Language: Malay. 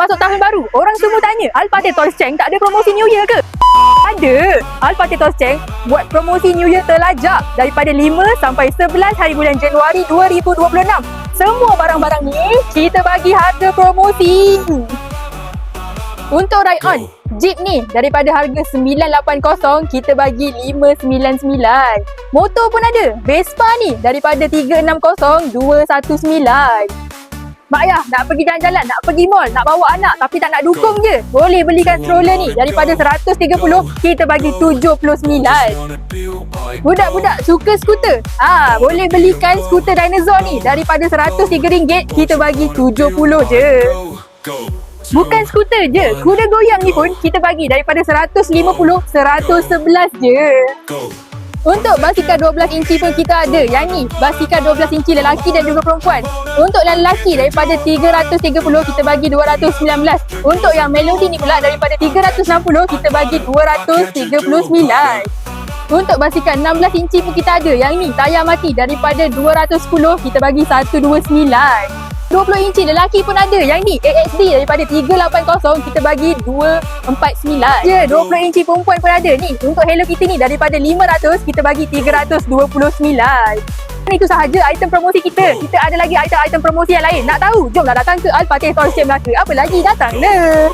Masuk tahun baru, orang semua tanya, Alpate Toys Cheng tak ada promosi New Year ke? Ada. Alpate Toys Cheng buat promosi New Year terlajak daripada 5 sampai 11 hari bulan Januari 2026. Semua barang-barang ni kita bagi harga promosi. Untuk ride on, Jeep ni daripada harga 980 kita bagi 599. Motor pun ada. Vespa ni daripada 360 219. Mak ayah nak pergi jalan-jalan, nak pergi mall, nak bawa anak tapi tak nak dukung je. Boleh belikan stroller ni daripada 130 kita bagi 79. Budak-budak suka skuter. Boleh belikan skuter dinosaur ni daripada RM103 kita bagi 70 je. Bukan skuter je, kuda goyang ni pun kita bagi daripada 150 111 je. Untuk basikal 12 inci pun kita ada. Yang ni basikal 12 inci lelaki dan juga perempuan. Untuk yang lelaki daripada 330 kita bagi 219. Untuk yang Melody ni pula daripada 360 kita bagi 239. Untuk basikal 16 inci pun kita ada. Yang ni tayar mati daripada 210 kita bagi 129. 20 inci lelaki pun ada. Yang ni AXD daripada 380 kita bagi 249. Ya, 20 inci perempuan pun ada ni. Untuk Hello Kitty ni daripada 500 kita bagi 329. Itu sahaja item promosi kita. Kita ada lagi item-item promosi yang lain. Nak tahu? Jomlah datang ke Alpate Toys Cheng Melaka. Apa lagi? Datanglah.